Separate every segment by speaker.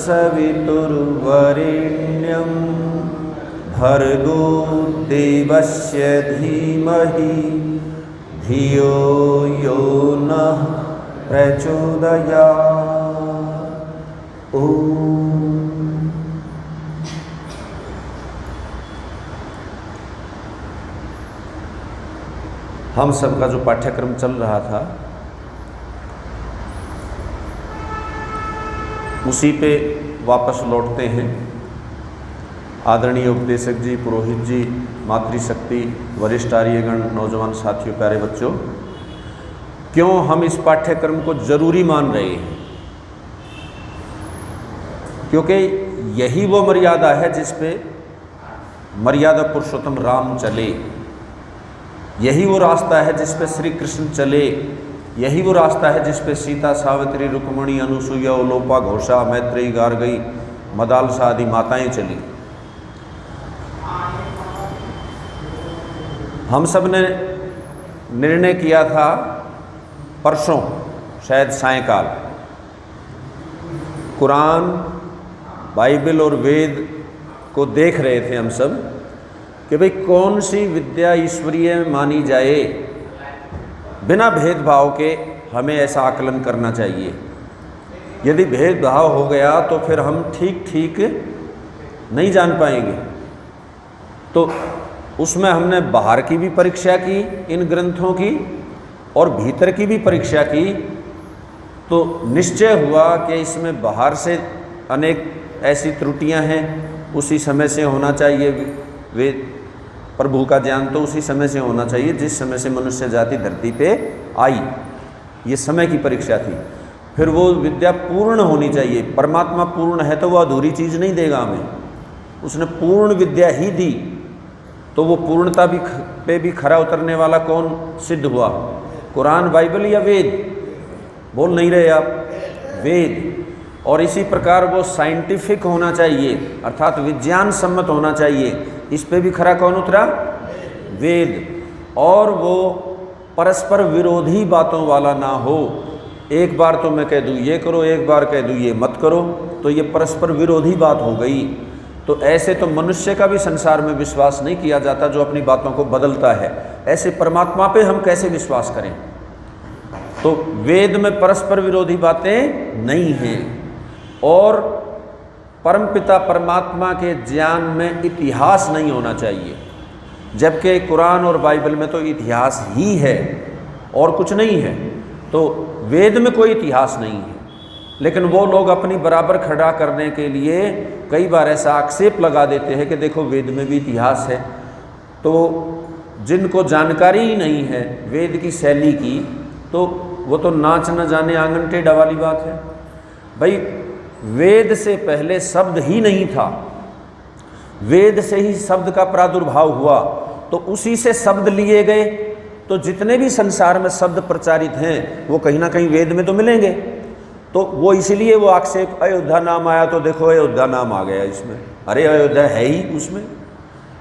Speaker 1: तत्सवितुर्वरेण्यं भर्गो देवस्य धीमहि धियो यो नः प्रचोदयात्। ओम। हम सबका जो पाठ्यक्रम चल रहा था उसी पे वापस लौटते हैं। आदरणीय उपदेशक जी, पुरोहित जी, मातृशक्ति, वरिष्ठ आर्यगण, नौजवान साथियों, प्यारे बच्चों, क्यों हम इस पाठ्यक्रम को जरूरी मान रहे हैं? क्योंकि यही वो मर्यादा है जिस पे मर्यादा पुरुषोत्तम राम चले, यही वो रास्ता है जिस पे श्री कृष्ण चले, यही वो रास्ता है जिस पे सीता, सावित्री, रुक्मणी, अनुसुईया, उलोपा, घोषा, मैत्रेयी, गार्गई, मदालसा आदि माताएं चली। हम सब ने निर्णय किया था परसों, शायद सायंकाल, कुरान, बाइबल और वेद को देख रहे थे हम सब कि भाई कौन सी विद्या ईश्वरीय मानी जाए। बिना भेदभाव के हमें ऐसा आकलन करना चाहिए। यदि भेदभाव हो गया तो फिर हम ठीक ठीक नहीं जान पाएंगे। तो उसमें हमने बाहर की भी परीक्षा की इन ग्रंथों की और भीतर की भी परीक्षा की। तो निश्चय हुआ कि इसमें बाहर से अनेक ऐसी त्रुटियां हैं, उसी समय से होना चाहिए। वेद प्रभु का ज्ञान तो उसी समय से होना चाहिए जिस समय से मनुष्य जाति धरती पे आई। ये समय की परीक्षा थी। फिर वो विद्या पूर्ण होनी चाहिए। परमात्मा पूर्ण है तो वो अधूरी चीज़ नहीं देगा हमें, उसने पूर्ण विद्या ही दी। तो वो पूर्णता भी पे भी खरा उतरने वाला कौन सिद्ध हुआ? कुरान, बाइबल या वेद? बोल नहीं रहे आप? वेद। और इसी प्रकार वो साइंटिफिक होना चाहिए, अर्थात विज्ञान सम्मत होना चाहिए। इस पे भी खरा कौन उतरा? वेद। और वो परस्पर विरोधी बातों वाला ना हो। एक बार तो मैं कह दूँ ये करो, एक बार कह दूँ ये मत करो, तो ये परस्पर विरोधी बात हो गई। तो ऐसे तो मनुष्य का भी संसार में विश्वास नहीं किया जाता जो अपनी बातों को बदलता है। ऐसे परमात्मा पे हम कैसे विश्वास करें? तो वेद में परस्पर विरोधी बातें नहीं हैं। और परमपिता परमात्मा के ज्ञान में इतिहास नहीं होना चाहिए, जबकि कुरान और बाइबल में तो इतिहास ही है और कुछ नहीं है। तो वेद में कोई इतिहास नहीं है, लेकिन वो लोग अपनी बराबर खड़ा करने के लिए कई बार ऐसा आक्षेप लगा देते हैं कि देखो वेद में भी इतिहास है। तो जिनको जानकारी ही नहीं है वेद की शैली की, तो वो तो नाच न जाने आंगन टेढ़ा वाली बात है। भाई वेद से पहले शब्द ही नहीं था, वेद से ही शब्द का प्रादुर्भाव हुआ, तो उसी से शब्द लिए गए। तो जितने भी संसार में शब्द प्रचारित हैं वो कहीं ना कहीं वेद में तो मिलेंगे। तो वो इसलिए वो आक्षेप, अयोध्या नाम आया तो देखो अयोध्या नाम आ गया इसमें, अरे अयोध्या है ही उसमें,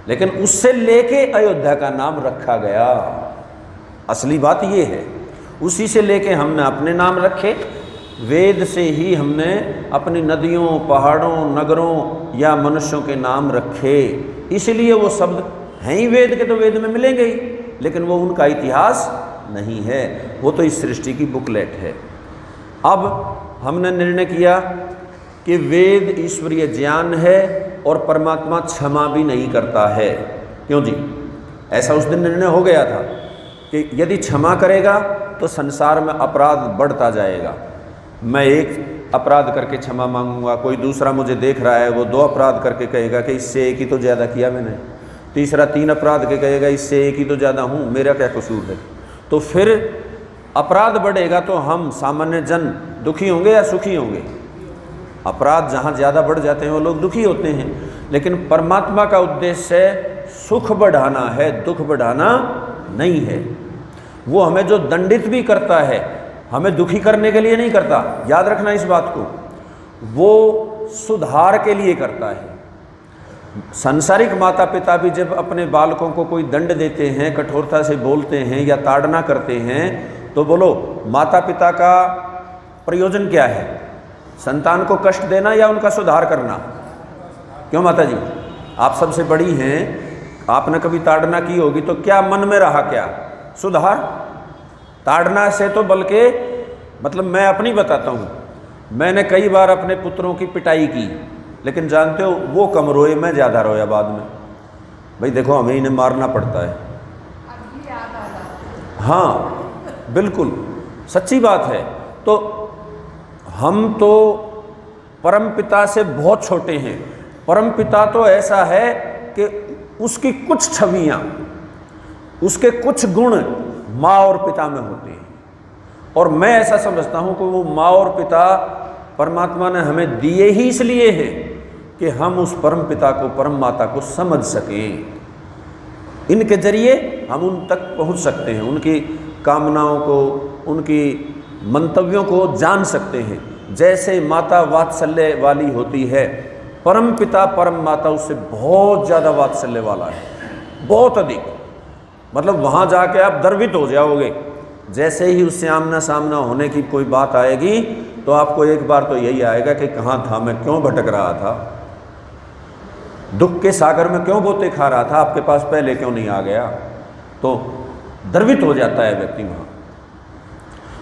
Speaker 1: लेकिन उससे लेके अयोध्या का नाम रखा गया। असली बात ये है, उसी से लेके हमने अपने नाम रखे। वेद से ही हमने अपनी नदियों, पहाड़ों, नगरों या मनुष्यों के नाम रखे। इसलिए वो शब्द हैं ही वेद के, तो वेद में मिलेंगे ही, लेकिन वो उनका इतिहास नहीं है, वो तो इस सृष्टि की बुकलेट है। अब हमने निर्णय किया कि वेद ईश्वरीय ज्ञान है और परमात्मा क्षमा भी नहीं करता है। क्यों जी? ऐसा उस दिन निर्णय हो गया था कि यदि क्षमा करेगा तो संसार में अपराध बढ़ता जाएगा। मैं एक अपराध करके क्षमा मांगूंगा, कोई दूसरा मुझे देख रहा है वो 2 अपराध करके कहेगा कि इससे एक ही तो ज़्यादा किया मैंने, तीसरा 3 अपराध के कहेगा इससे एक ही तो ज़्यादा हूँ, मेरा क्या कसूर है। तो फिर अपराध बढ़ेगा तो हम सामान्य जन दुखी होंगे या सुखी होंगे? अपराध जहाँ ज़्यादा बढ़ जाते हैं वो लोग दुखी होते हैं। लेकिन परमात्मा का उद्देश्य सुख बढ़ाना है, दुख बढ़ाना नहीं है। वो हमें जो दंडित भी करता है हमें दुखी करने के लिए नहीं करता, याद रखना इस बात को। वो सुधार के लिए करता है। सांसारिक माता पिता भी जब अपने बालकों को कोई दंड देते हैं, कठोरता से बोलते हैं या ताड़ना करते हैं, तो बोलो माता पिता का प्रयोजन क्या है? संतान को कष्ट देना या उनका सुधार करना? क्यों माता जी, आप सबसे बड़ी हैं, आपने कभी ताड़ना की होगी तो क्या मन में रहा? क्या सुधार? ताड़ना से तो बल्कि मतलब मैं अपनी बताता हूँ, मैंने कई बार अपने पुत्रों की पिटाई की, लेकिन जानते हो वो कम रोए, मैं ज़्यादा रोया बाद में। भाई देखो हमें इन्हें मारना पड़ता है। हाँ बिल्कुल सच्ची बात है। तो हम तो परमपिता से बहुत छोटे हैं। परमपिता तो ऐसा है कि उसकी कुछ छवियाँ, उसके कुछ गुण माँ और पिता में होते हैं, और मैं ऐसा समझता हूँ कि वो माँ और पिता परमात्मा ने हमें दिए ही इसलिए हैं कि हम उस परम पिता को, परम माता को समझ सकें। इनके जरिए हम उन तक पहुँच सकते हैं, उनकी कामनाओं को, उनकी मंतव्यों को जान सकते हैं। जैसे माता वात्सल्य वाली होती है, परम पिता परम माता उससे बहुत ज़्यादा वात्सल्य वाला है, बहुत अधिक। मतलब वहाँ जाके आप गर्वित हो जाओगे। जैसे ही उससे आमना सामना होने की कोई बात आएगी तो आपको एक बार तो यही आएगा कि कहाँ था मैं, क्यों भटक रहा था, दुख के सागर में क्यों गोते खा रहा था, आपके पास पहले क्यों नहीं आ गया। तो गर्वित हो जाता है व्यक्ति वहाँ।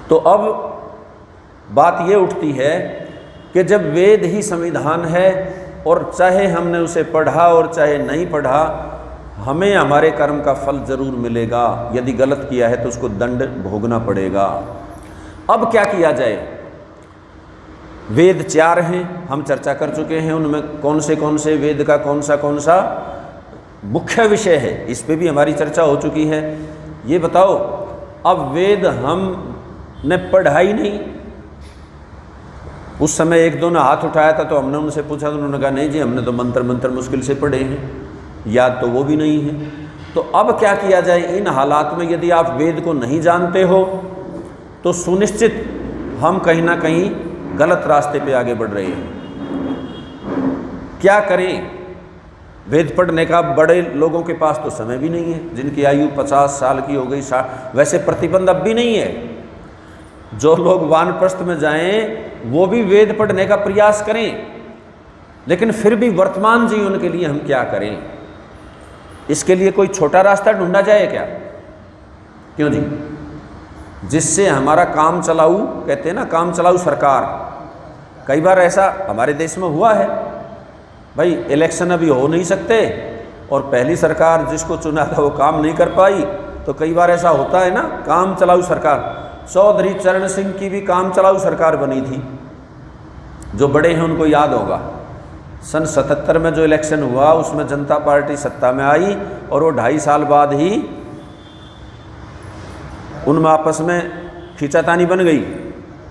Speaker 1: तो अब बात ये उठती है कि जब वेद ही संविधान है और चाहे हमने उसे पढ़ा और चाहे नहीं पढ़ा, हमें हमारे कर्म का फल जरूर मिलेगा। यदि गलत किया है तो उसको दंड भोगना पड़ेगा। अब क्या किया जाए? वेद 4 हैं, हम चर्चा कर चुके हैं, उनमें कौन से वेद का कौन सा मुख्य विषय है, इस पे भी हमारी चर्चा हो चुकी है। ये बताओ, अब वेद हमने पढ़ा ही नहीं। उस समय एक दो ने हाथ उठाया था तो हमने उनसे पूछा तो उन्होंने कहा नहीं जी हमने तो मंत्र मुश्किल से पढ़े हैं, याद तो वो भी नहीं है। तो अब क्या किया जाए इन हालात में? यदि आप वेद को नहीं जानते हो तो सुनिश्चित हम कहीं ना कहीं गलत रास्ते पे आगे बढ़ रहे हैं। क्या करें? वेद पढ़ने का बड़े लोगों के पास तो समय भी नहीं है, जिनकी आयु 50 साल की हो गई। वैसे प्रतिबंध अब भी नहीं है, जो लोग वानप्रस्थ में जाएं वो भी वेद पढ़ने का प्रयास करें, लेकिन फिर भी वर्तमान जीवन के लिए हम क्या करें? इसके लिए कोई छोटा रास्ता ढूंढा जाए क्या? क्यों जी? जिससे हमारा काम चलाऊ, कहते हैं ना काम चलाऊ सरकार। कई बार ऐसा हमारे देश में हुआ है। भाई इलेक्शन अभी हो नहीं सकते और पहली सरकार जिसको चुना था वो काम नहीं कर पाई, तो कई बार ऐसा होता है ना, काम चलाऊ सरकार। चौधरी चरण सिंह की भी काम चलाऊ सरकार बनी थी, जो बड़े हैं उनको याद होगा। सन 77 में जो इलेक्शन हुआ उसमें जनता पार्टी सत्ता में आई और वो 2.5 साल बाद ही उनमें आपस में खींचातानी बन गई,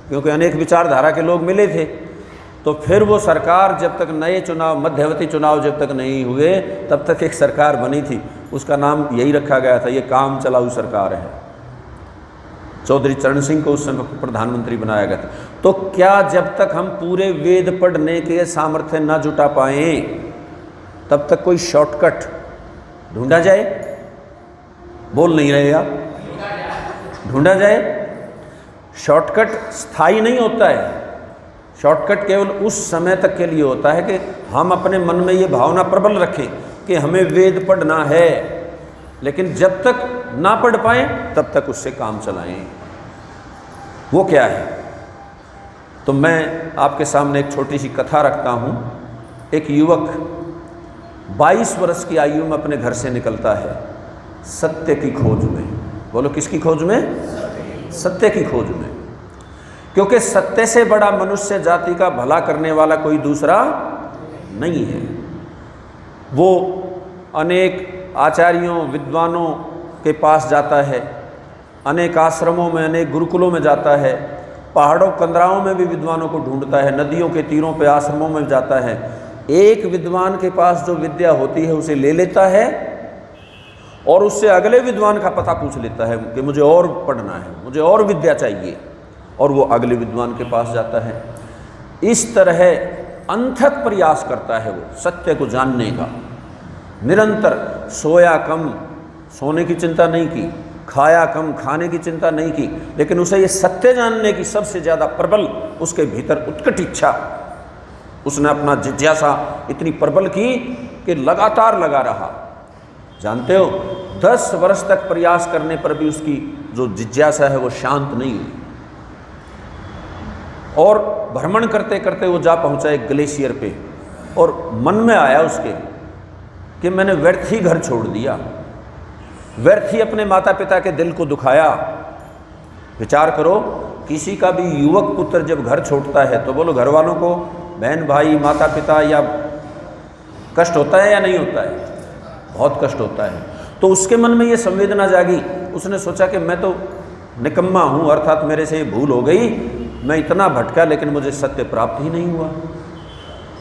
Speaker 1: क्योंकि अनेक विचारधारा के लोग मिले थे। तो फिर वो सरकार जब तक नए चुनाव, मध्यवर्ती चुनाव जब तक नहीं हुए तब तक एक सरकार बनी थी, उसका नाम यही रखा गया था, ये काम चलाऊ सरकार है। चौधरी चरण सिंह को उस समय प्रधानमंत्री बनाया गया था। तो क्या जब तक हम पूरे वेद पढ़ने के सामर्थ्य न जुटा पाए तब तक कोई शॉर्टकट ढूंढा जाए? बोल नहीं रहे आप? ढूंढा जाए। शॉर्टकट स्थायी नहीं होता है। शॉर्टकट केवल उस समय तक के लिए होता है कि हम अपने मन में ये भावना प्रबल रखें कि हमें वेद पढ़ना है, लेकिन जब तक ना पढ़ पाए तब तक उससे काम चलाएं। वो क्या है? तो मैं आपके सामने एक छोटी सी कथा रखता हूँ। एक युवक 22 वर्ष की आयु में अपने घर से निकलता है सत्य की खोज में। बोलो किसकी खोज में? सत्य की खोज में। क्योंकि सत्य से बड़ा मनुष्य जाति का भला करने वाला कोई दूसरा नहीं है। वो अनेक आचार्यों, विद्वानों के पास जाता है, अनेक आश्रमों में, अनेक गुरुकुलों में जाता है, पहाड़ों कंदराओं में भी विद्वानों को ढूंढता है, नदियों के तीरों पे आश्रमों में जाता है। एक विद्वान के पास जो विद्या होती है उसे ले लेता है और उससे अगले विद्वान का पता पूछ लेता है कि मुझे और पढ़ना है, मुझे और विद्या चाहिए, और वो अगले विद्वान के पास जाता है। इस तरह अनथक प्रयास करता है वो सत्य को जानने का। निरंतर सोया कम, सोने की चिंता नहीं की, खाया कम, खाने की चिंता नहीं की, लेकिन उसे ये सत्य जानने की सबसे ज़्यादा प्रबल उसके भीतर उत्कट इच्छा, उसने अपना जिज्ञासा इतनी प्रबल की कि लगातार लगा रहा। जानते हो 10 वर्ष तक प्रयास करने पर भी उसकी जो जिज्ञासा है वो शांत नहीं हुई। और भ्रमण करते करते वो जा पहुंचा एक ग्लेशियर पे, और मन में आया उसके कि मैंने व्यर्थ ही घर छोड़ दिया, व्यर्थ ही अपने माता पिता के दिल को दुखाया। विचार करो, किसी का भी युवक पुत्र जब घर छोड़ता है तो बोलो घर वालों को, बहन भाई माता पिता, या कष्ट होता है या नहीं होता है? बहुत कष्ट होता है। तो उसके मन में ये संवेदना जागी, उसने सोचा कि मैं तो निकम्मा हूँ, अर्थात मेरे से ये भूल हो गई, मैं इतना भटका लेकिन मुझे सत्य प्राप्त ही नहीं हुआ।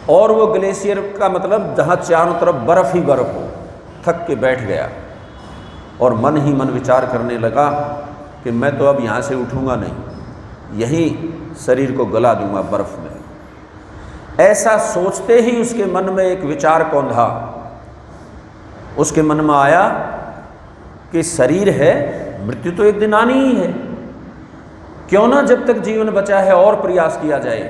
Speaker 1: और वो ग्लेशियर का मतलब जहाँ चारों तरफ बर्फ़ ही बर्फ़ हो, थक के बैठ गया और मन ही मन विचार करने लगा कि मैं तो अब यहाँ से उठूँगा नहीं, यहीं शरीर को गला दूंगा बर्फ़ में। ऐसा सोचते ही उसके मन में एक विचार कौंधा, उसके मन में आया कि शरीर है, मृत्यु तो एक दिन आनी ही है, क्यों ना जब तक जीवन बचा है और प्रयास किया जाए,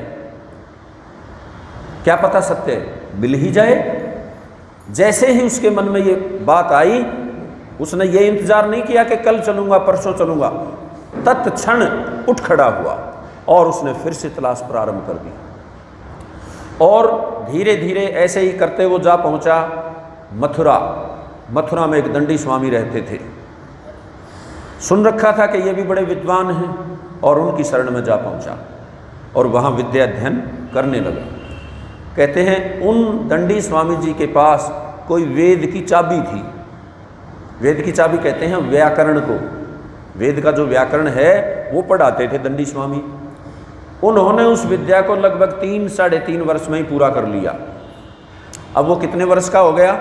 Speaker 1: क्या पता सत्य मिल ही जाए। जैसे ही उसके मन में ये बात आई, उसने ये इंतजार नहीं किया कि कल चलूंगा परसों चलूंगा, तत्क्षण उठ खड़ा हुआ और उसने फिर से तलाश प्रारंभ कर दी। और धीरे धीरे ऐसे ही करते वो जा पहुंचा मथुरा। मथुरा में एक दंडी स्वामी रहते थे, सुन रखा था कि ये भी बड़े विद्वान हैं, और उनकी शरण में जा पहुंचा और वहाँ विद्या अध्ययन करने लगा। कहते हैं उन दंडी स्वामी जी के पास कोई वेद की चाबी थी। वेद की चाबी कहते हैं व्याकरण को, वेद का जो व्याकरण है वो पढ़ाते थे दंडी स्वामी। उन्होंने उस विद्या को लगभग 3-3.5 वर्ष में ही पूरा कर लिया। अब वो कितने वर्ष का हो गया?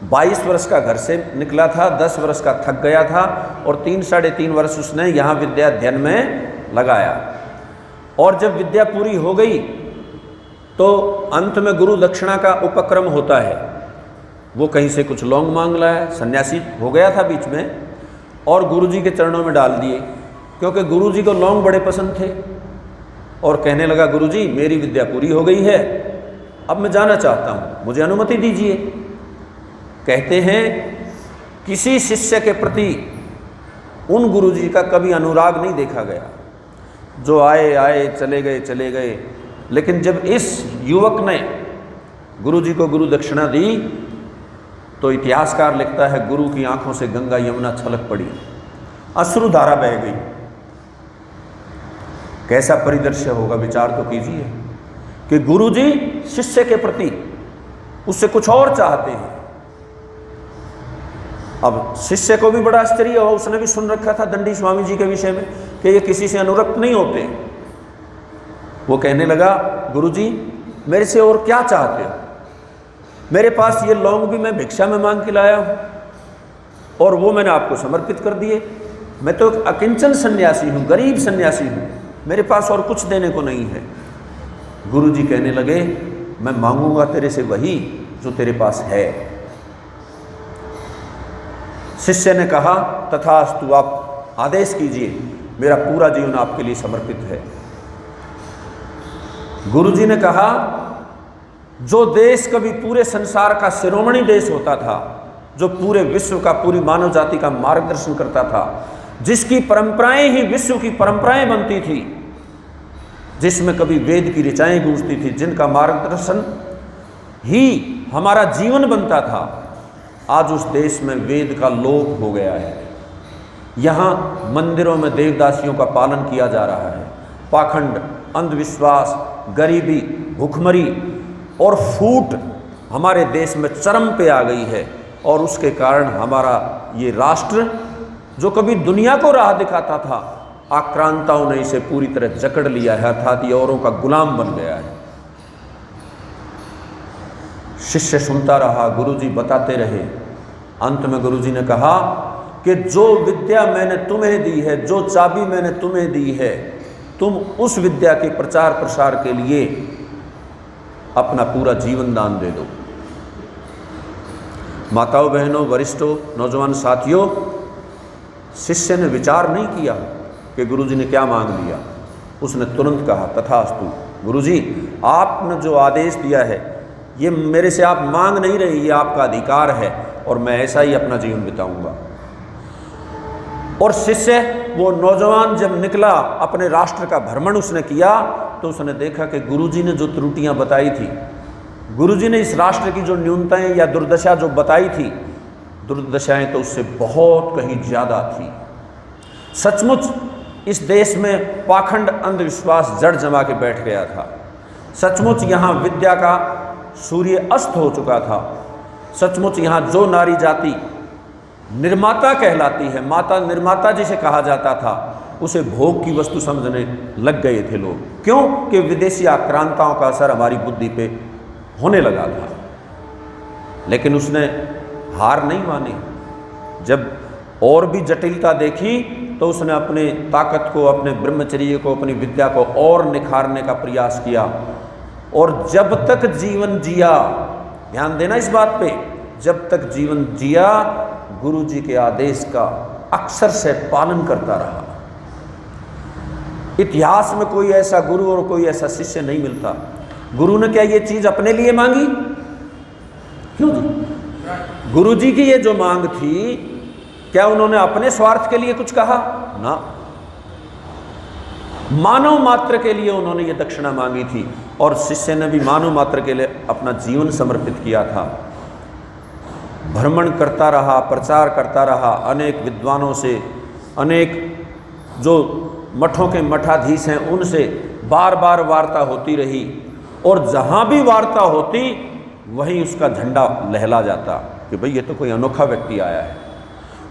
Speaker 1: 22 वर्ष का घर से निकला था, 10 वर्ष का थक गया था, और 3-3.5 वर्ष उसने यहाँ विद्या अध्ययन में लगाया। और जब विद्या पूरी हो गई तो अंत में गुरु दक्षिणा का उपक्रम होता है। वो कहीं से कुछ लौंग मांग लाया, सन्यासी हो गया था बीच में, और गुरुजी के चरणों में डाल दिए, क्योंकि गुरुजी को लौंग बड़े पसंद थे। और कहने लगा गुरुजी मेरी विद्या पूरी हो गई है, अब मैं जाना चाहता हूँ, मुझे अनुमति दीजिए। कहते हैं किसी शिष्य के प्रति उन गुरुजी का कभी अनुराग नहीं देखा गया, जो आए आए चले गए। लेकिन जब इस युवक ने गुरुजी को गुरु दक्षिणा दी तो इतिहासकार लिखता है गुरु की आंखों से गंगा यमुना छलक पड़ी, अश्रुधारा बह गई। कैसा परिदृश्य होगा, विचार तो कीजिए कि गुरुजी शिष्य के प्रति उससे कुछ और चाहते हैं। अब शिष्य को भी बड़ा आश्चर्य हो, उसने भी सुन रखा था दंडी स्वामी जी के विषय में कि ये किसी से अनुरक्त नहीं होते। वो कहने लगा गुरुजी मेरे से और क्या चाहते हो? मेरे पास ये लौंग भी मैं भिक्षा में मांग के लाया हूँ, और वो मैंने आपको समर्पित कर दिए। मैं तो एक अकिंचन सन्यासी हूँ, गरीब सन्यासी हूँ, मेरे पास और कुछ देने को नहीं है। गुरुजी कहने लगे मैं मांगूंगा तेरे से वही जो तेरे पास है। शिष्य ने कहा तथास्तु, आप आदेश कीजिए, मेरा पूरा जीवन आपके लिए समर्पित है। गुरुजी ने कहा जो देश कभी पूरे संसार का शिरोमणि देश होता था, जो पूरे विश्व का, पूरी मानव जाति का मार्गदर्शन करता था, जिसकी परंपराएं ही विश्व की परंपराएं बनती थी, जिसमें कभी वेद की ऋचाएं गूंजती थी, जिनका मार्गदर्शन ही हमारा जीवन बनता था, आज उस देश में वेद का लोप हो गया है। यहाँ मंदिरों में देवदासियों का पालन किया जा रहा है। पाखंड, अंधविश्वास, गरीबी, भूखमरी और फूट हमारे देश में चरम पे आ गई है, और उसके कारण हमारा ये राष्ट्र जो कभी दुनिया को राह दिखाता था, आक्रांताओं ने इसे पूरी तरह जकड़ लिया है, अर्थात ये औरों का गुलाम बन गया है। शिष्य सुनता रहा, गुरुजी बताते रहे। अंत में गुरुजी ने कहा कि जो विद्या मैंने तुम्हें दी है, जो चाबी मैंने तुम्हें दी है, तुम उस विद्या के प्रचार प्रसार के लिए अपना पूरा जीवन दान दे दो। माताओं, बहनों, वरिष्ठों, नौजवान साथियों, शिष्य ने विचार नहीं किया कि गुरुजी ने क्या मांग लिया। उसने तुरंत कहा तथास्तु, गुरुजी आपने जो आदेश दिया है ये मेरे से आप मांग नहीं रहे, ये आपका अधिकार है और मैं ऐसा ही अपना जीवन बिताऊंगा। और शिष्य वो नौजवान जब निकला, अपने राष्ट्र का भ्रमण उसने किया, तो उसने देखा कि गुरुजी ने जो त्रुटियां बताई थी, गुरुजी ने इस राष्ट्र की जो न्यूनताएं या दुर्दशा जो बताई थी, दुर्दशाएं तो उससे बहुत कहीं ज़्यादा थी। सचमुच इस देश में पाखंड अंधविश्वास जड़ जमा के बैठ गया था। सचमुच यहाँ विद्या का सूर्य अस्त हो चुका था। सचमुच यहाँ जो नारी जाति निर्माता कहलाती है, माता निर्माता जिसे कहा जाता था, उसे भोग की वस्तु समझने लग गए थे लोग। क्यों कि विदेशी आक्रांताओं का असर हमारी बुद्धि पे होने लगा था। लेकिन उसने हार नहीं मानी। जब और भी जटिलता देखी तो उसने अपने ताकत को, अपने ब्रह्मचर्य को, अपनी विद्या को और निखारने का प्रयास किया। और जब तक जीवन जिया, ध्यान देना इस बात पे, जब तक जीवन जिया गुरु जी के आदेश का अक्सर से पालन करता रहा। इतिहास में कोई ऐसा गुरु और कोई ऐसा शिष्य नहीं मिलता। गुरु ने क्या ये चीज अपने लिए मांगी? क्यों जी? गुरु जी की ये जो मांग थी, क्या उन्होंने अपने स्वार्थ के लिए कुछ कहा? ना, मानव मात्र के लिए उन्होंने ये दक्षिणा मांगी थी। और शिष्य ने भी मानव मात्र के लिए अपना जीवन समर्पित किया था। भ्रमण करता रहा, प्रचार करता रहा, अनेक विद्वानों से, अनेक जो मठों के मठाधीश हैं उनसे बार बार वार्ता होती रही। और जहाँ भी वार्ता होती वहीं उसका झंडा लहला जाता कि भाई ये तो कोई अनोखा व्यक्ति आया है।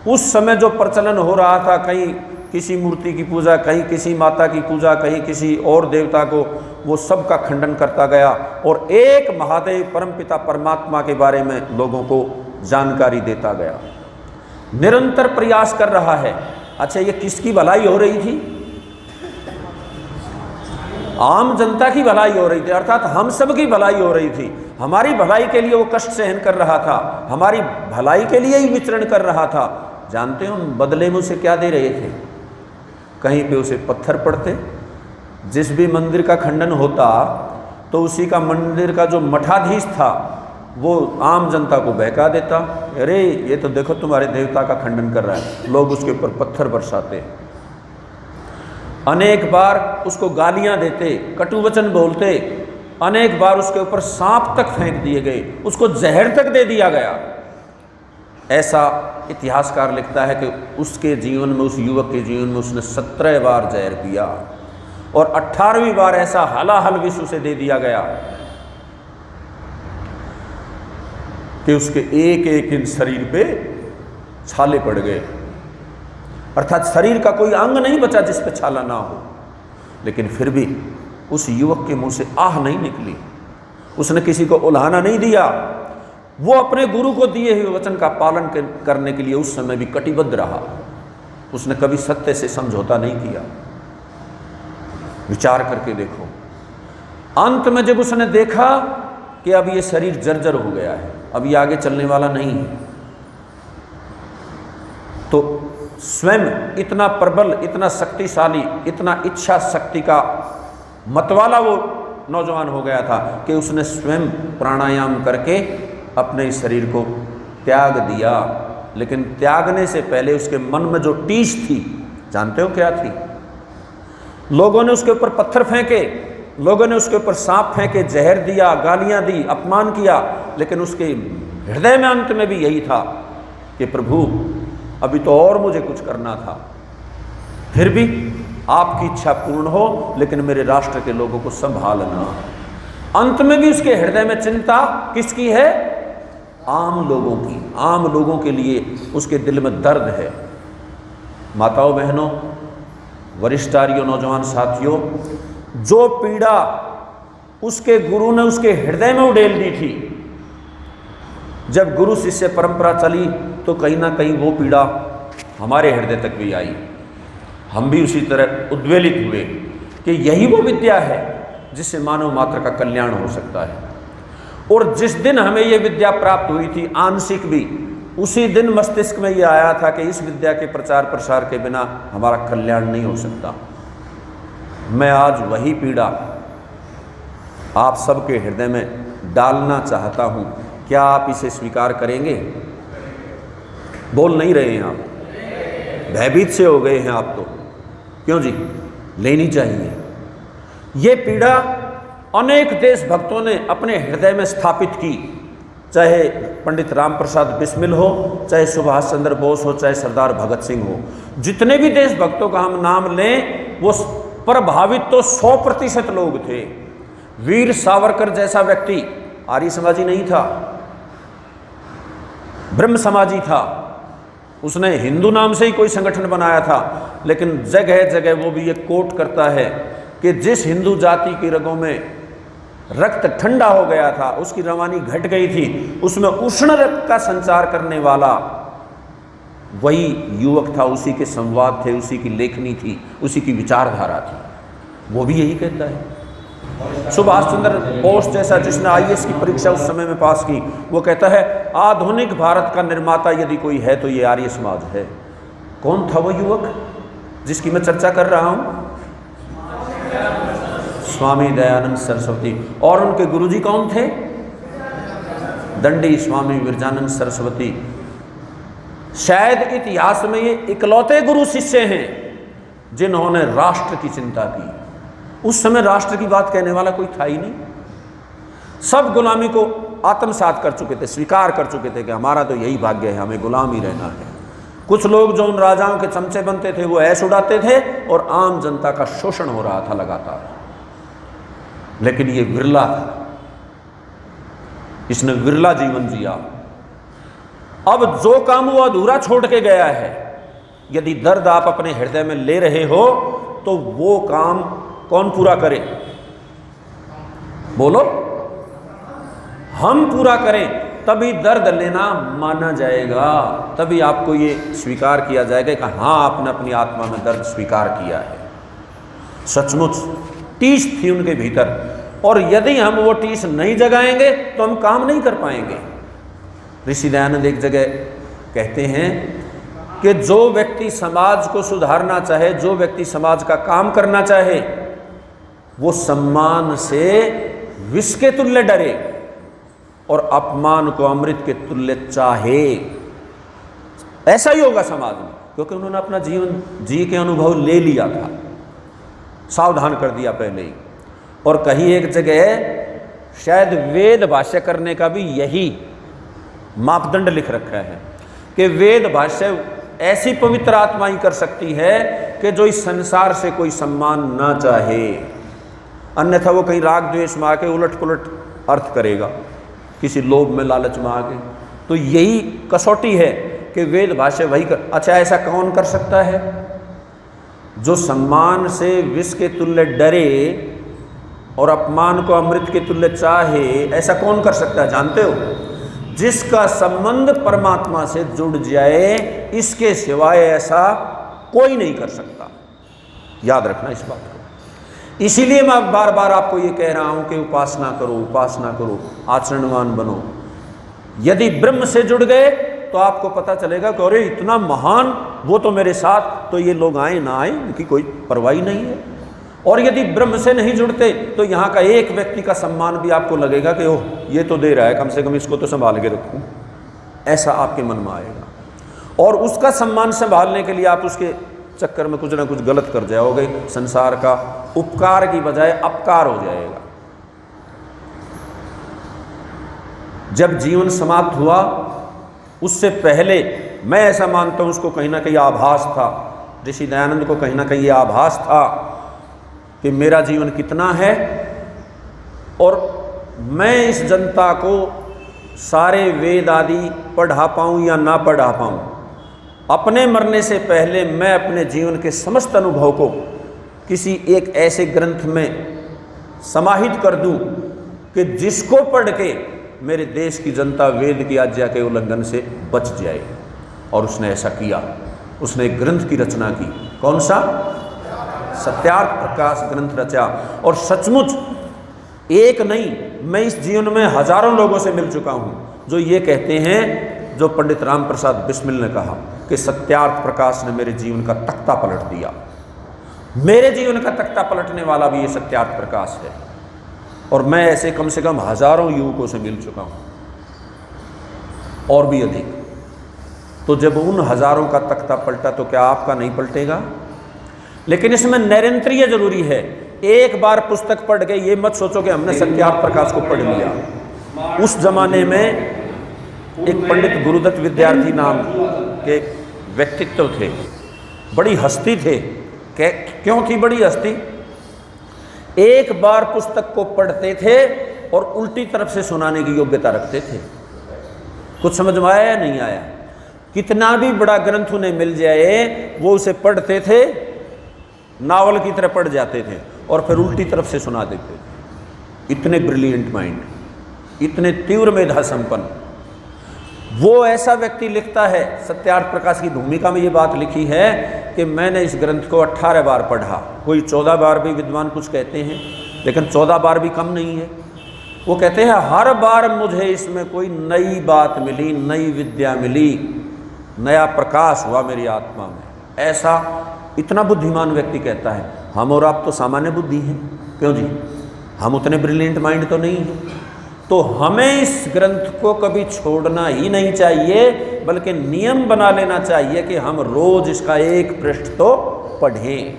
Speaker 1: उस समय जो प्रचलन हो रहा था, कहीं किसी मूर्ति की पूजा, कहीं किसी माता की पूजा, कहीं किसी और देवता को, वो सब का खंडन करता गया और एक महादेव परमपिता परमात्मा के बारे में लोगों को जानकारी देता गया। निरंतर प्रयास कर रहा है। अच्छा, ये किसकी भलाई हो रही थी? आम जनता की भलाई हो रही थी, अर्थात हम सब की भलाई हो रही थी। हमारी भलाई के लिए वो कष्ट सहन कर रहा था, हमारी भलाई के लिए ही विचरण कर रहा था। जानते हो बदले में उसे क्या दे रहे थे? कहीं पे उसे पत्थर पड़ते, जिस भी मंदिर का खंडन होता तो उसी का मंदिर का जो मठाधीश था वो आम जनता को बहका देता, अरे ये तो देखो तुम्हारे देवता का खंडन कर रहा है। लोग उसके ऊपर पत्थर बरसाते, अनेक बार उसको गालियां देते, कटुवचन बोलते, अनेक बार उसके ऊपर सांप तक फेंक दिए गए, उसको जहर तक दे दिया गया। ऐसा इतिहासकार लिखता है कि उसके जीवन में, उस युवक के जीवन में उसने 17 बार जहर पिया और 18वीं बार ऐसा हलाहल विष उसे दे दिया गया कि उसके एक एक इन शरीर पे छाले पड़ गए। अर्थात शरीर का कोई अंग नहीं बचा जिस पे छाला ना हो। लेकिन फिर भी उस युवक के मुंह से आह नहीं निकली, उसने किसी को उल्हाना नहीं दिया। वो अपने गुरु को दिए हुए वचन का पालन करने के लिए उस समय भी कटिबद्ध रहा। उसने कभी सत्य से समझौता नहीं किया। विचार करके देखो, अंत में जब उसने देखा कि अब ये शरीर जर्जर हो गया है, अब ये आगे चलने वाला नहीं है, तो स्वयं इतना प्रबल, इतना शक्तिशाली, इतना इच्छा शक्ति का मतवाला वो नौजवान हो गया था कि उसने स्वयं प्राणायाम करके अपने इस शरीर को त्याग दिया। लेकिन त्यागने से पहले उसके मन में जो टीस थी, जानते हो क्या थी? लोगों ने उसके ऊपर पत्थर फेंके, लोगों ने उसके ऊपर सांप फेंके, जहर दिया, गालियां दी, अपमान किया, लेकिन उसके हृदय में अंत में भी यही था कि प्रभु अभी तो और मुझे कुछ करना था, फिर भी आपकी इच्छा पूर्ण हो, लेकिन मेरे राष्ट्र के लोगों को संभालना। अंत में भी उसके हृदय में चिंता किसकी है? आम लोगों की। आम लोगों के लिए उसके दिल में दर्द है। माताओं, बहनों, वरिष्ठारियों, नौजवान साथियों, जो पीड़ा उसके गुरु ने उसके हृदय में उड़ेल दी थी, जब गुरु शिष्य परंपरा चली तो कहीं ना कहीं वो पीड़ा हमारे हृदय तक भी आई। हम भी उसी तरह उद्वेलित हुए कि यही वो विद्या है जिससे मानव मात्र का कल्याण हो सकता है। और जिस दिन हमें ये विद्या प्राप्त हुई थी, आंशिक भी, उसी दिन मस्तिष्क में ये आया था कि इस विद्या के प्रचार प्रसार के बिना हमारा कल्याण नहीं हो सकता। मैं आज वही पीड़ा आप सबके हृदय में डालना चाहता हूँ। क्या आप इसे स्वीकार करेंगे? बोल नहीं रहे हैं आप, भयभीत से हो गए हैं आप तो। क्यों जी? लेनी चाहिए। ये पीड़ा अनेक देशभक्तों ने अपने हृदय में स्थापित की, चाहे पंडित राम प्रसाद बिस्मिल हो, चाहे सुभाष चंद्र बोस हो, चाहे सरदार भगत सिंह हो। जितने भी देशभक्तों का हम नाम लें वो प्रभावित तो 100% लोग थे। वीर सावरकर जैसा व्यक्ति आर्य समाजी नहीं था, ब्रह्म समाजी था। उसने हिंदू नाम से ही कोई संगठन बनाया था, लेकिन जगह जगह वो भी ये कोट करता है कि जिस हिंदू जाति की रगों में रक्त ठंडा हो गया था, उसकी रवानी घट गई थी, उसमें उष्ण रक्त का संचार करने वाला वही युवक था, उसी के संवाद थे, उसी की लेखनी थी, उसी की विचारधारा थी। वो भी यही कहता है। सुभाष चंद्र बोस जैसा जिसने आईएएस की परीक्षा उस समय में पास की, वो कहता है आधुनिक भारत का निर्माता यदि कोई है तो ये आर्य समाज है। कौन था वो युवक जिसकी मैं चर्चा कर रहा हूं? स्वामी दयानंद सरस्वती। और उनके गुरुजी कौन थे? दंडी स्वामी विरजानंद सरस्वती। शायद इतिहास में ये इकलौते गुरु शिष्य हैं जिन्होंने राष्ट्र की चिंता की। उस समय राष्ट्र की बात कहने वाला कोई था ही नहीं। सब गुलामी को आत्मसात कर चुके थे, स्वीकार कर चुके थे कि हमारा तो यही भाग्य है, हमें गुलाम ही रहना है। कुछ लोग जो उन राजाओं के चमचे बनते थे वो ऐश उड़ाते थे और आम जनता का शोषण हो रहा था लगातार। लेकिन ये विरला था, इसने विरला जीवन जिया। अब जो काम वो अधूरा छोड़ के गया है, यदि दर्द आप अपने हृदय में ले रहे हो तो वो काम कौन पूरा करे? बोलो। हम पूरा करें तभी दर्द लेना माना जाएगा, तभी आपको ये स्वीकार किया जाएगा कि हाँ आपने अपनी आत्मा में दर्द स्वीकार किया है। सचमुच टीस थी उनके भीतर, और यदि हम वो टीस नहीं जगाएंगे तो हम काम नहीं कर पाएंगे। ऋषि दयानंद एक जगह कहते हैं कि जो व्यक्ति समाज को सुधारना चाहे, जो व्यक्ति समाज का काम करना चाहे, वो सम्मान से विष के तुल्य डरे और अपमान को अमृत के तुल्य चाहे। ऐसा ही होगा समाज में, क्योंकि उन्होंने अपना जीवन जी के अनुभव ले लिया था, सावधान कर दिया पहले ही। और कहीं एक जगह शायद वेद भाष्य करने का भी यही मापदंड लिख रखा है कि वेद भाष्य ऐसी पवित्र आत्मा ही कर सकती है कि जो इस संसार से कोई सम्मान ना चाहे, अन्यथा वो कहीं राग द्वेष में आके उलट पुलट अर्थ करेगा, किसी लोभ में लालच में आके। तो यही कसौटी है कि वेद भाष्य वही कर। अच्छा, ऐसा कौन कर सकता है? जो सम्मान से विष के तुल्य डरे और अपमान को अमृत के तुल्य चाहे, ऐसा कौन कर सकता है जानते हो? जिसका संबंध परमात्मा से जुड़ जाए, इसके सिवाय ऐसा कोई नहीं कर सकता। याद रखना इस बात को। इसीलिए मैं बार बार आपको ये कह रहा हूं कि उपासना करो, उपासना करो, आचरणवान बनो। यदि ब्रह्म से जुड़ गए तो आपको पता चलेगा कि अरे इतना महान, वो तो मेरे साथ, तो ये लोग आए ना आए इनकी कोई परवाह नहीं है। और यदि ब्रह्म से नहीं जुड़ते तो यहाँ का एक व्यक्ति का सम्मान भी आपको लगेगा कि ओह ये तो दे रहा है, कम से कम इसको तो संभाल के रखूं, ऐसा आपके मन में आएगा। और उसका सम्मान संभालने के लिए आप उसके चक्कर में कुछ ना कुछ गलत कर जाओगे, संसार का उपकार की बजाय अपकार हो जाएगा। जब जीवन समाप्त हुआ उससे पहले मैं ऐसा मानता हूं उसको कहीं ना कहीं आभास था, ऋषि दयानंद को कहीं ना कहीं ये आभास था कि मेरा जीवन कितना है और मैं इस जनता को सारे वेद आदि पढ़ा पाऊँ या ना पढ़ा पाऊँ, अपने मरने से पहले मैं अपने जीवन के समस्त अनुभव को किसी एक ऐसे ग्रंथ में समाहित कर दूं कि जिसको पढ़ के मेरे देश की जनता वेद की आज्ञा के उल्लंघन से बच जाए। और उसने ऐसा किया, उसने एक ग्रंथ की रचना की। कौन सा? सत्यार्थ प्रकाश ग्रंथ रचा। और सचमुच एक नहीं, मैं इस जीवन में हजारों लोगों से मिल चुका हूँ जो ये कहते हैं जो पंडित राम प्रसाद बिस्मिल ने कहा कि सत्यार्थ प्रकाश ने मेरे जीवन का तख्ता पलट दिया। मेरे जीवन का तख्ता पलटने वाला भी ये सत्यार्थ प्रकाश है। और मैं ऐसे कम से कम हजारों युवकों से मिल चुका हूँ और भी अधिक। तो जब उन हजारों का तख्ता पलटा तो क्या आपका नहीं पलटेगा? लेकिन इसमें निरंतरीय जरूरी है। एक बार पुस्तक पढ़ के ये मत सोचो कि हमने सत्यार्थ प्रकाश को पढ़ लिया। उस जमाने में एक पंडित गुरुदत्त विद्यार्थी नाम के व्यक्तित्व थे, बड़ी हस्ती थे। क्यों थी बड़ी हस्ती? एक बार पुस्तक को पढ़ते थे और उल्टी तरफ से सुनाने की योग्यता रखते थे। कुछ समझ में आया या नहीं आया? कितना भी बड़ा ग्रंथ उन्हें मिल जाए वो उसे पढ़ते थे, नावल की तरह पढ़ जाते थे और फिर उल्टी तरफ से सुना देते थे। इतने ब्रिलियंट माइंड, इतने तीव्र मेधा संपन्न। वो ऐसा व्यक्ति लिखता है, सत्यार्थ प्रकाश की भूमिका में ये बात लिखी है कि मैंने इस ग्रंथ को 18 बार पढ़ा। कोई 14 बार भी विद्वान कुछ कहते हैं, लेकिन 14 बार भी कम नहीं है। वो कहते हैं हर बार मुझे इसमें कोई नई बात मिली, नई विद्या मिली, नया प्रकाश हुआ मेरी आत्मा में। ऐसा इतना बुद्धिमान व्यक्ति कहता है। हम और आप तो सामान्य बुद्धि हैं, क्यों जी? हम उतने ब्रिलियंट माइंड तो नहीं हैं। तो हमें इस ग्रंथ को कभी छोड़ना ही नहीं चाहिए, बल्कि नियम बना लेना चाहिए कि हम रोज इसका एक पृष्ठ तो पढ़ें।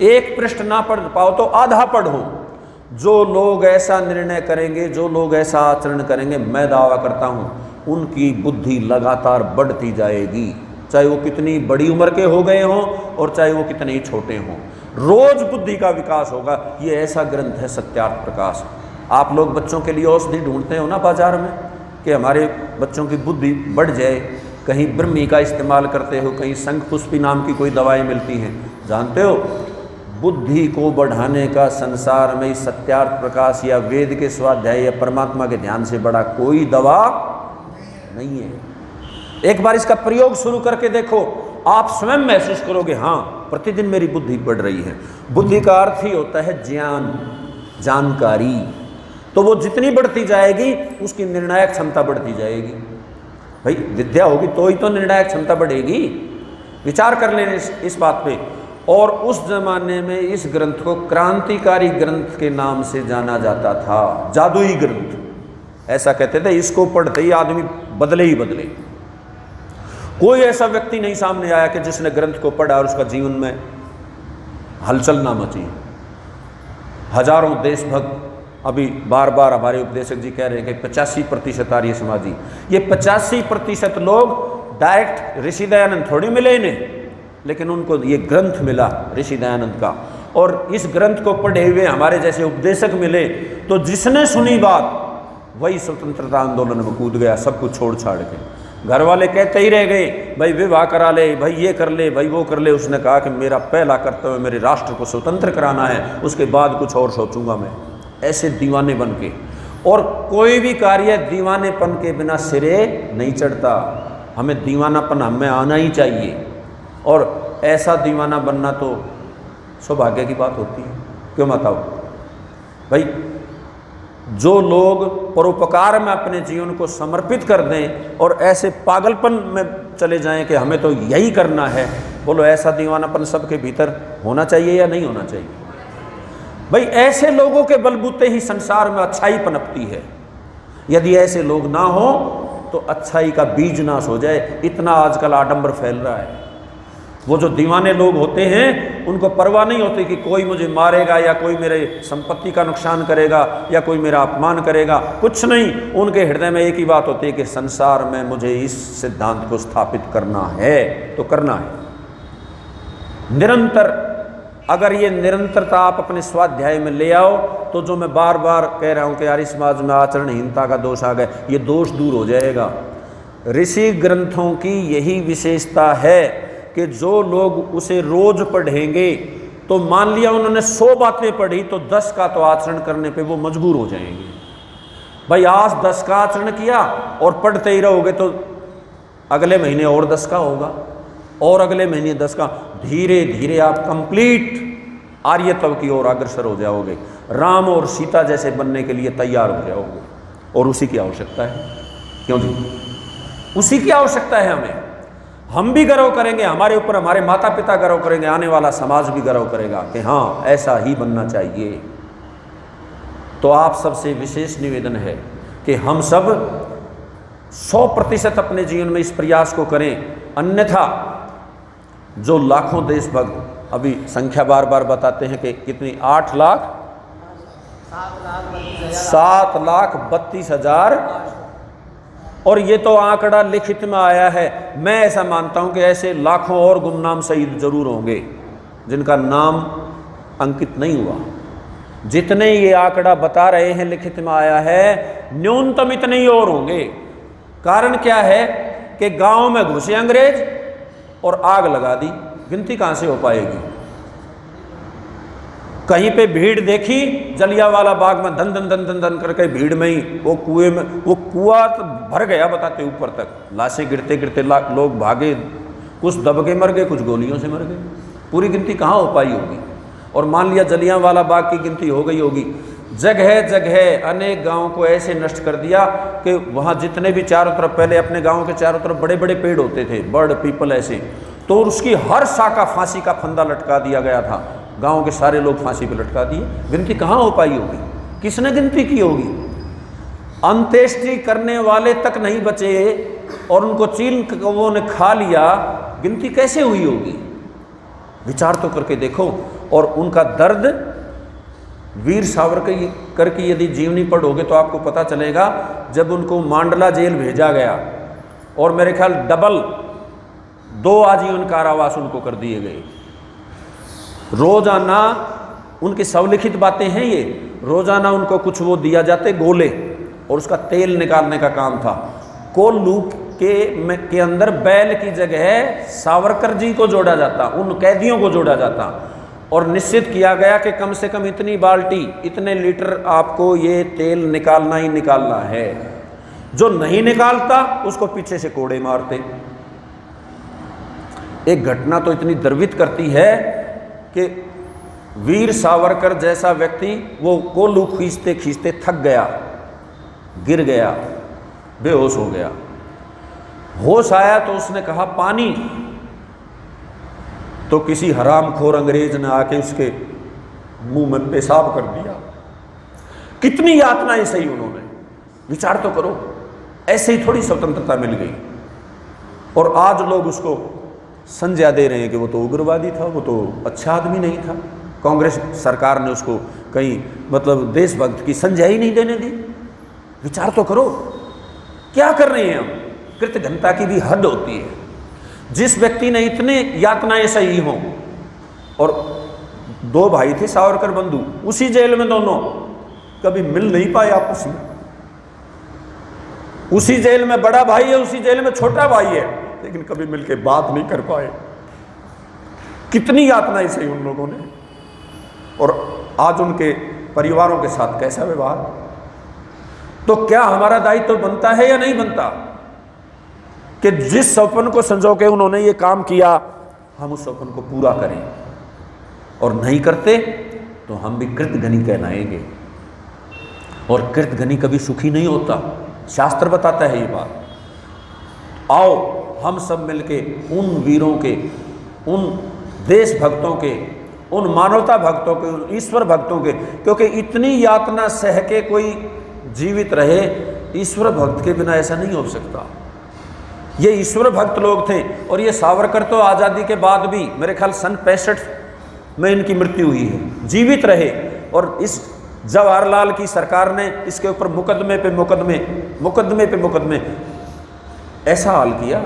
Speaker 1: एक पृष्ठ ना पढ़ पाओ तो आधा पढ़ो। जो लोग ऐसा निर्णय करेंगे, जो लोग ऐसा आचरण करेंगे, मैं दावा करता हूँ उनकी बुद्धि लगातार बढ़ती जाएगी, चाहे वो कितनी बड़ी उम्र के हो गए हों और चाहे वो कितने ही छोटे हों। रोज बुद्धि का विकास होगा। ये ऐसा ग्रंथ है सत्यार्थ प्रकाश। आप लोग बच्चों के लिए औषधि ढूंढते हो ना बाजार में कि हमारे बच्चों की बुद्धि बढ़ जाए, कहीं ब्रह्मी का इस्तेमाल करते हो, कहीं शंखपुष्पी नाम की कोई दवाएं मिलती हैं। जानते हो, बुद्धि को बढ़ाने का संसार में सत्यार्थ प्रकाश या वेद के स्वाध्याय या परमात्मा के ध्यान से बड़ा कोई दवा नहीं है। एक बार इसका प्रयोग शुरू करके देखो, आप स्वयं महसूस करोगे हाँ प्रतिदिन मेरी बुद्धि बढ़ रही है। बुद्धि का अर्थ ही होता है ज्ञान, जानकारी। तो वो जितनी बढ़ती जाएगी उसकी निर्णायक क्षमता बढ़ती जाएगी। भाई विद्या होगी तो ही तो निर्णायक क्षमता बढ़ेगी। विचार कर लें इस बात पे। और उस जमाने में इस ग्रंथ को क्रांतिकारी ग्रंथ के नाम से जाना जाता था, जादुई ग्रंथ ऐसा कहते थे। इसको पढ़ते ही आदमी बदले ही बदले। कोई ऐसा व्यक्ति नहीं सामने आया कि जिसने ग्रंथ को पढ़ा और उसका जीवन में हलचल ना मची। हजारों देशभक्त, अभी बार बार हमारे उपदेशक जी कह रहे हैं कि 85% आर्य समाजी, ये 85% लोग डायरेक्ट ऋषि दयानंद थोड़ी मिले इन्हें, लेकिन उनको ये ग्रंथ मिला ऋषि दयानंद का। और इस ग्रंथ को पढ़े हुए हमारे जैसे उपदेशक मिले, तो जिसने सुनी बात वही स्वतंत्रता आंदोलन में कूद गया, सब कुछ छोड़ छाड़ के। घर वाले कहते ही रह गए, भाई विवाह करा ले, भाई ये कर ले, भाई वो कर ले। उसने कहा कि मेरा पहला कर्तव्य मेरे राष्ट्र को स्वतंत्र कराना है, उसके बाद कुछ और सोचूंगा मैं। ऐसे दीवाने बन के। और कोई भी कार्य दीवानेपन के बिना सिरे नहीं चढ़ता। हमें दीवानापन हमें आना ही चाहिए। और ऐसा दीवाना बनना तो सौभाग्य की बात होती है, क्यों बताओ भाई? जो लोग परोपकार में अपने जीवन को समर्पित कर दें और ऐसे पागलपन में चले जाएं कि हमें तो यही करना है, बोलो ऐसा दीवानापन सबके भीतर होना चाहिए या नहीं होना चाहिए? भाई ऐसे लोगों के बलबूते ही संसार में अच्छाई पनपती है। यदि ऐसे लोग ना हो तो अच्छाई का बीज नाश हो जाए। इतना आजकल आडंबर फैल रहा है। वो जो दीवाने लोग होते हैं उनको परवाह नहीं होती कि कोई मुझे मारेगा या कोई मेरे संपत्ति का नुकसान करेगा या कोई मेरा अपमान करेगा, कुछ नहीं। उनके हृदय में एक ही बात होती है कि संसार में मुझे इस सिद्धांत को स्थापित करना है तो करना है। निरंतर, अगर ये निरंतरता आप अपने स्वाध्याय में ले आओ तो जो मैं बार बार कह रहा हूँ कि यार समाज में आचरणहीनता का दोष आ गया, ये दोष दूर हो जाएगा। ऋषि ग्रंथों की यही विशेषता है कि जो लोग उसे रोज पढ़ेंगे तो मान लिया उन्होंने 100 बातें पढ़ी तो 10 का तो आचरण करने पे वो मजबूर हो जाएंगे। भाई आज 10 का आचरण किया और पढ़ते ही रहोगे तो अगले महीने और 10 का होगा और अगले महीने 10 का। धीरे धीरे आप कंप्लीट आर्यत्व की ओर अग्रसर हो जाओगे, राम और सीता जैसे बनने के लिए तैयार हो जाओगे। और उसी की आवश्यकता है, क्यों जी? उसी की आवश्यकता है हमें। हम भी गर्व करेंगे, हमारे ऊपर हमारे माता पिता गर्व करेंगे, आने वाला समाज भी गर्व करेगा कि हाँ ऐसा ही बनना चाहिए। तो आप सबसे विशेष निवेदन है कि हम सब 100% अपने जीवन में इस प्रयास को करें, अन्यथा जो लाखों देशभक्त, अभी संख्या बार बार बताते हैं कि कितनी, 7,32,000, और ये तो आंकड़ा लिखित में आया है। मैं ऐसा मानता हूं कि ऐसे लाखों और गुमनाम शहीद जरूर होंगे जिनका नाम अंकित नहीं हुआ। जितने ये आंकड़ा बता रहे हैं लिखित में आया है, न्यूनतम इतने ही और होंगे। कारण क्या है कि गांव में घुसे अंग्रेज और आग लगा दी, गिनती कहां से हो पाएगी। कहीं पे भीड़ देखी, जलियांवाला बाग में धन धन धन धन धन करके भीड़ में ही वो कुएं में, वो कुआं तो भर गया बताते ऊपर तक, लाशें गिरते गिरते लोग भागे, कुछ दब के मर गए, कुछ गोलियों से मर गए। पूरी गिनती कहाँ हो पाई होगी। और मान लिया जलियांवाला बाग की गिनती हो गई होगी, जगह जगह अनेक गाँव को ऐसे नष्ट कर दिया कि वहाँ जितने भी चारों तरफ, पहले अपने गाँव के चारों तरफ बड़े बड़े पेड़ होते थे, बड़ पीपल ऐसे, तो उसकी हर शाखा फांसी का फंदा लटका दिया गया था। गांव के सारे लोग फांसी पे लटका दिए। गिनती कहाँ हो पाई होगी, किसने गिनती की होगी। अंत्येष्टि करने वाले तक नहीं बचे और उनको चील कौवों ने खा लिया, गिनती कैसे हुई होगी। विचार तो करके देखो। और उनका दर्द, वीर सावरकर की यदि जीवनी पढ़ोगे तो आपको पता चलेगा, जब उनको मांडला जेल भेजा गया और मेरे ख्याल डबल 2 आजीवन कारावास उनको कर दिए गए। रोजाना उनकी स्वलिखित बातें हैं ये, रोजाना उनको कुछ वो दिया जाते गोले, और उसका तेल निकालने का काम था। कोल्लू के अंदर बैल की जगह सावरकर जी को जोड़ा जाता, उन कैदियों को जोड़ा जाता, और निश्चित किया गया कि कम से कम इतनी बाल्टी, इतने लीटर आपको ये तेल निकालना ही निकालना है। जो नहीं निकालता उसको पीछे से कोड़े मारते। एक घटना तो इतनी द्रवित करती है कि वीर सावरकर जैसा व्यक्ति, वो कोल्लू खींचते खींचते थक गया, गिर गया, बेहोश हो गया। होश आया तो उसने कहा पानी, तो किसी हरामखोर अंग्रेज ने आके उसके मुंह में पेशाब कर दिया। कितनी यातनाएं सही उन्होंने, विचार तो करो। ऐसे ही थोड़ी स्वतंत्रता मिल गई, और आज लोग उसको संज्ञा दे रहे हैं कि वो तो उग्रवादी था, वो तो अच्छा आदमी नहीं था। कांग्रेस सरकार ने उसको कहीं मतलब देशभक्त की संज्ञा ही नहीं देने दी। विचार तो करो, क्या कर रहे हैं हम। कृतघ्नता की भी हद होती है। जिस व्यक्ति ने इतने यातनाएं सही हों, और 2 भाई थे सावरकर बंधु, उसी जेल में दोनों, कभी मिल नहीं पाए आपस में। उसी जेल में बड़ा भाई है, उसी जेल में छोटा भाई है, लेकिन कभी मिलके बात नहीं कर पाए। कितनी यातनाएं सही उन लोगों ने, और आज उनके परिवारों के साथ कैसा व्यवहार। तो क्या हमारा दायित्व बनता है या नहीं बनता कि जिस सपन को संजो के उन्होंने ये काम किया, हम उस सपन को पूरा करें। और नहीं करते तो हम भी कृतघ्नी कहलाएंगे, और कृतघ्नी कभी सुखी नहीं होता। शास्त्र बताता है ये बात। आओ हम सब मिलके उन वीरों के, उन देशभक्तों के, उन मानवता भक्तों के, उन ईश्वर भक्तों के, क्योंकि इतनी यातना सह के कोई जीवित रहे, ईश्वर भक्त के बिना ऐसा नहीं हो सकता। ये ईश्वर भक्त लोग थे। और ये सावरकर तो आज़ादी के बाद भी, मेरे ख्याल सन 65 में इनकी मृत्यु हुई है, जीवित रहे। और इस जवाहरलाल की सरकार ने इसके ऊपर मुकदमे पे मुकदमे ऐसा हाल किया।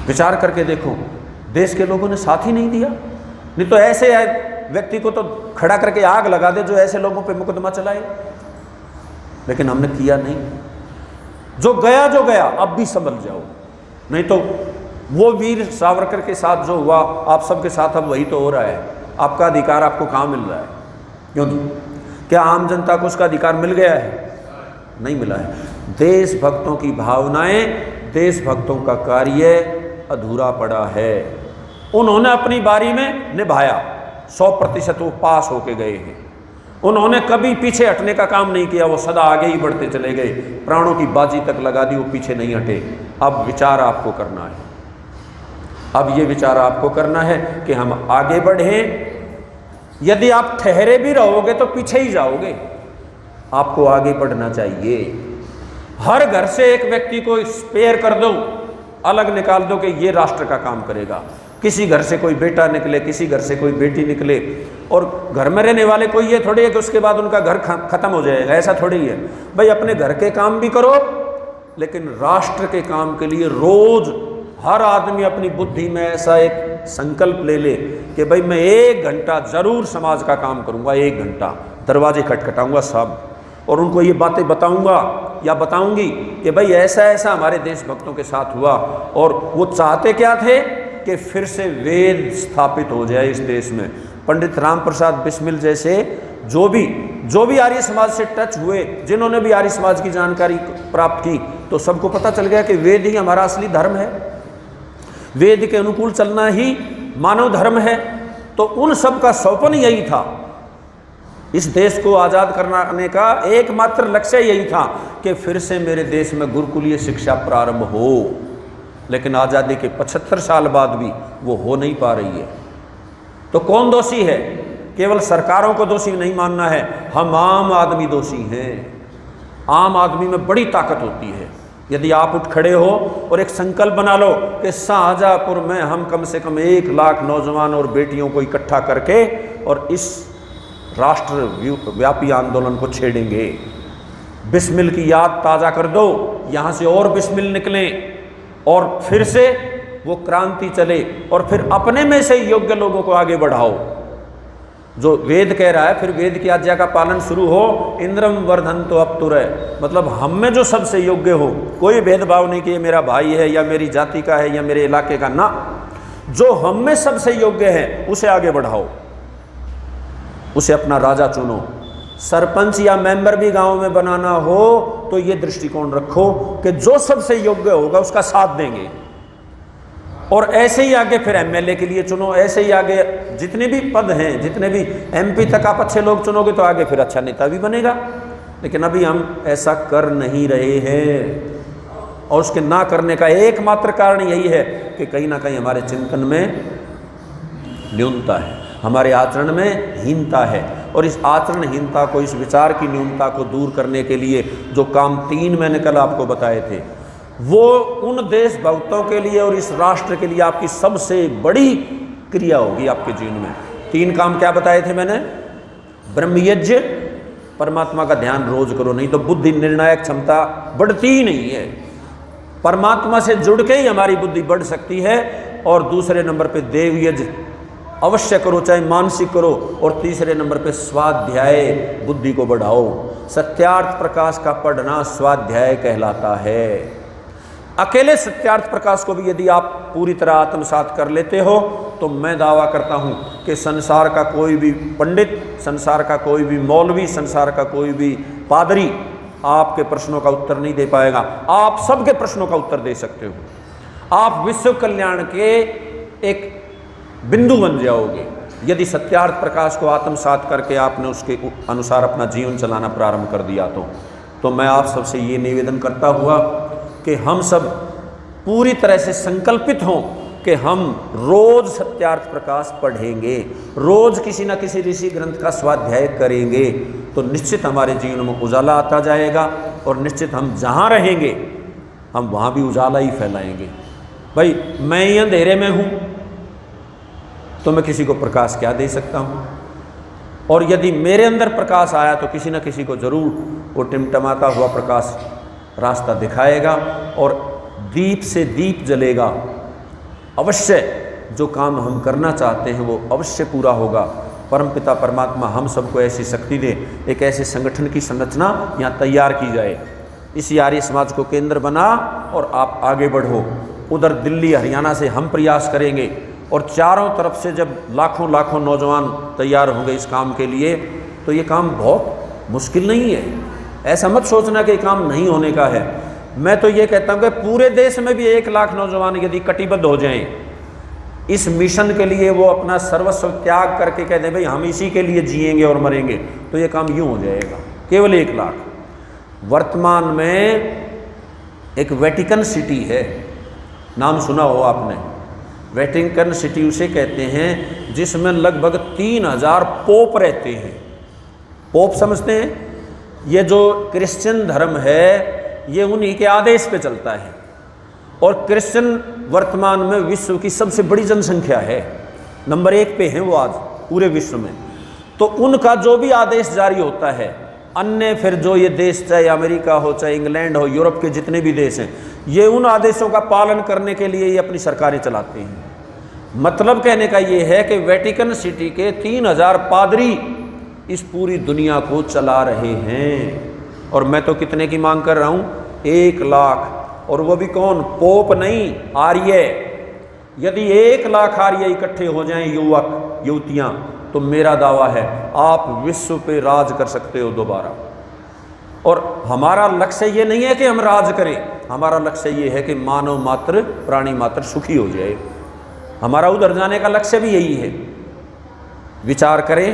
Speaker 1: विचार करके देखो, देश के लोगों ने साथ ही नहीं दिया। नहीं तो ऐसे व्यक्ति को तो खड़ा करके आग लगा दे जो ऐसे लोगों पे मुकदमा चलाए, लेकिन हमने किया नहीं। जो गया अब भी संभल जाओ, नहीं तो वो वीर सावरकर के साथ जो हुआ आप सबके साथ अब वही तो हो रहा है। आपका अधिकार आपको कहाँ मिल रहा है? क्यों नहीं? क्या आम जनता को उसका अधिकार मिल गया है? नहीं मिला है। देशभक्तों की भावनाएं, देशभक्तों का कार्य अधूरा पड़ा है। उन्होंने अपनी बारी में निभाया, 100% वो पास होके गए हैं। उन्होंने कभी पीछे हटने का काम नहीं किया, वो सदा आगे ही बढ़ते चले गए, प्राणों की बाजी तक लगा दी, वो पीछे नहीं हटे। अब विचार आपको करना है, अब ये विचार आपको करना है कि हम आगे बढ़ें। यदि आप ठहरे भी रहोगे तो पीछे ही जाओगे, आपको आगे बढ़ना चाहिए। हर घर से एक व्यक्ति को स्पेयर कर दो, अलग निकाल दो कि ये राष्ट्र का काम करेगा। किसी घर से कोई बेटा निकले, किसी घर से कोई बेटी निकले, और घर में रहने वाले कोई ये थोड़ी है कि उसके बाद उनका घर खत्म हो जाएगा, ऐसा थोड़ी है भाई। अपने घर के काम भी करो, लेकिन राष्ट्र के काम के लिए रोज हर आदमी अपनी बुद्धि में ऐसा एक संकल्प ले ले कि भाई मैं 1 घंटा जरूर समाज का काम करूंगा, 1 घंटा दरवाजे खटखटाऊंगा सब, और उनको ये बातें बताऊंगा या बताऊंगी कि भाई ऐसा ऐसा हमारे देशभक्तों के साथ हुआ। और वो चाहते क्या थे कि फिर से वेद स्थापित हो जाए इस देश में। पंडित राम प्रसाद बिस्मिल जैसे जो भी आर्य समाज से टच हुए, जिन्होंने भी आर्य समाज की जानकारी प्राप्त की, तो सबको पता चल गया कि वेद ही हमारा असली धर्म है, वेद के अनुकूल चलना ही मानव धर्म है। तो उन सब का सौपन यही था, इस देश को आज़ाद कराने का एकमात्र लक्ष्य यही था कि फिर से मेरे देश में गुरुकुलीय शिक्षा प्रारंभ हो। लेकिन आज़ादी के 75 साल बाद भी वो हो नहीं पा रही है। तो कौन दोषी है? केवल सरकारों को दोषी नहीं मानना है, हम आम आदमी दोषी हैं। आम आदमी में बड़ी ताकत होती है। यदि आप उठ खड़े हो और एक संकल्प बना लो कि शाहजहाँपुर में हम कम से कम 1 लाख नौजवान और बेटियों को इकट्ठा करके और इस राष्ट्र व्यापी आंदोलन को छेड़ेंगे, बिस्मिल की याद ताज़ा कर दो, यहाँ से और बिस्मिल निकलें और फिर से वो क्रांति चले, और फिर अपने में से योग्य लोगों को आगे बढ़ाओ। जो वेद कह रहा है, फिर वेद की आज्ञा का पालन शुरू हो। इंद्रम वर्धन तो अब तुरय, मतलब हम में जो सबसे योग्य हो, कोई भेदभाव नहीं कि ये मेरा भाई है या मेरी जाति का है या मेरे इलाके का, ना, जो हम में सबसे योग्य है उसे आगे बढ़ाओ, उसे अपना राजा चुनो। सरपंच या मेंबर भी गांव में बनाना हो तो ये दृष्टिकोण रखो कि जो सबसे योग्य होगा उसका साथ देंगे, और ऐसे ही आगे फिर एमएलए के लिए चुनो, ऐसे ही आगे जितने भी पद हैं, जितने भी एमपी तक आप अच्छे लोग चुनोगे तो आगे फिर अच्छा नेता भी बनेगा। लेकिन अभी हम ऐसा कर नहीं रहे हैं, और उसके ना करने का एकमात्र कारण यही है कि कहीं ना कहीं हमारे चिंतन में न्यूनता है, हमारे आचरण में हीनता है। और इस आचरणहीनता को, इस विचार की न्यूनता को दूर करने के लिए जो काम 3 मैंने कल आपको बताए थे, वो उन देशभक्तों के लिए और इस राष्ट्र के लिए आपकी सबसे बड़ी क्रिया होगी आपके जीवन में। 3 काम क्या बताए थे मैंने? ब्रह्मयज्ञ, परमात्मा का ध्यान रोज करो, नहीं तो बुद्धि निर्णायक क्षमता बढ़ती ही नहीं है। परमात्मा से जुड़ के ही हमारी बुद्धि बढ़ सकती है। और दूसरे नंबर पे देवयज्ञ अवश्य करो, चाहे मानसिक करो। और तीसरे नंबर पे स्वाध्याय, बुद्धि को बढ़ाओ। सत्यार्थ प्रकाश का पढ़ना स्वाध्याय कहलाता है। अकेले सत्यार्थ प्रकाश को भी यदि आप पूरी तरह आत्मसात कर लेते हो तो मैं दावा करता हूँ कि संसार का कोई भी पंडित, संसार का कोई भी मौलवी, संसार का कोई भी पादरी आपके प्रश्नों का उत्तर नहीं दे पाएगा। आप सबके प्रश्नों का उत्तर दे सकते हो। आप विश्व कल्याण के एक बिंदु बन जाओगे यदि सत्यार्थ प्रकाश को आत्मसात करके आपने उसके अनुसार अपना जीवन चलाना प्रारंभ कर दिया। तो मैं आप सबसे ये निवेदन करता हुआ कि हम सब पूरी तरह से संकल्पित हों कि हम रोज सत्यार्थ प्रकाश पढ़ेंगे, रोज किसी न किसी ऋषि ग्रंथ का स्वाध्याय करेंगे, तो निश्चित हमारे जीवन में उजाला आता जाएगा। और निश्चित हम जहाँ रहेंगे हम वहाँ भी उजाला ही फैलाएंगे। भाई मैं ही अंधेरे में हूँ तो मैं किसी को प्रकाश क्या दे सकता हूँ? और यदि मेरे अंदर प्रकाश आया तो किसी न किसी को जरूर वो टिमटमाता हुआ प्रकाश रास्ता दिखाएगा और दीप से दीप जलेगा। अवश्य जो काम हम करना चाहते हैं वो अवश्य पूरा होगा। परमपिता परमात्मा हम सबको ऐसी शक्ति दे, एक ऐसे संगठन की संरचना यहाँ तैयार की जाए, इसी आर्य समाज को केंद्र बना और आप आगे बढ़ो। उधर दिल्ली हरियाणा से हम प्रयास करेंगे और चारों तरफ से जब लाखों लाखों नौजवान तैयार होंगे इस काम के लिए, तो ये काम बहुत मुश्किल नहीं है। ऐसा मत सोचना कि काम नहीं होने का है। मैं तो ये कहता हूँ कि पूरे देश में भी 1 लाख नौजवान यदि कटिबद्ध हो जाएं, इस मिशन के लिए वो अपना सर्वस्व त्याग करके कह दें भाई हम इसी के लिए जिएंगे और मरेंगे, तो ये काम यूँ हो जाएगा। केवल 1 लाख। वर्तमान में एक वेटिकन सिटी है, नाम सुना हो आपने, वेटिकन सिटी उसे कहते हैं जिसमें लगभग 3000 पोप रहते हैं। पोप समझते हैं? ये जो क्रिश्चियन धर्म है ये उन्हीं के आदेश पे चलता है, और क्रिश्चियन वर्तमान में विश्व की सबसे बड़ी जनसंख्या है, नंबर 1 पे है वो आज पूरे विश्व में। तो उनका जो भी आदेश जारी होता है, अन्य फिर जो ये देश चाहे अमेरिका हो चाहे इंग्लैंड हो, यूरोप के जितने भी देश हैं, ये उन आदेशों का पालन करने के लिए ये अपनी सरकारें चलाते हैं। मतलब कहने का ये है कि वेटिकन सिटी के 3000 पादरी इस पूरी दुनिया को चला रहे हैं। और मैं तो कितने की मांग कर रहा हूँ? 1 लाख। और वो भी कौन? पोप नहीं, आर्य। यदि 1 लाख आर्य इकट्ठे हो जाएं, युवक युवतियाँ, तो मेरा दावा है आप विश्व पे राज कर सकते हो दोबारा। और हमारा लक्ष्य ये नहीं है कि हम राज करें, हमारा लक्ष्य ये है कि मानव मात्र, प्राणी मात्र सुखी हो जाए। हमारा उधर जाने का लक्ष्य भी यही है। विचार करें,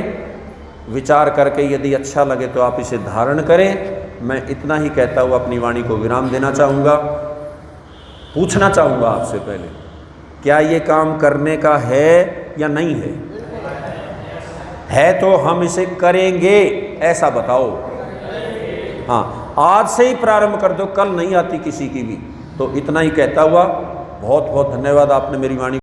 Speaker 1: विचार करके यदि अच्छा लगे तो आप इसे धारण करें। मैं इतना ही कहता हुआ अपनी वाणी को विराम देना चाहूँगा। पूछना चाहूँगा आपसे पहले, क्या ये काम करने का है या नहीं है? है तो हम इसे करेंगे, ऐसा बताओ। हाँ, आज से ही प्रारंभ कर दो, कल नहीं आती किसी की भी। तो इतना ही कहता हुआ बहुत बहुत धन्यवाद। आपने मेरी वाणी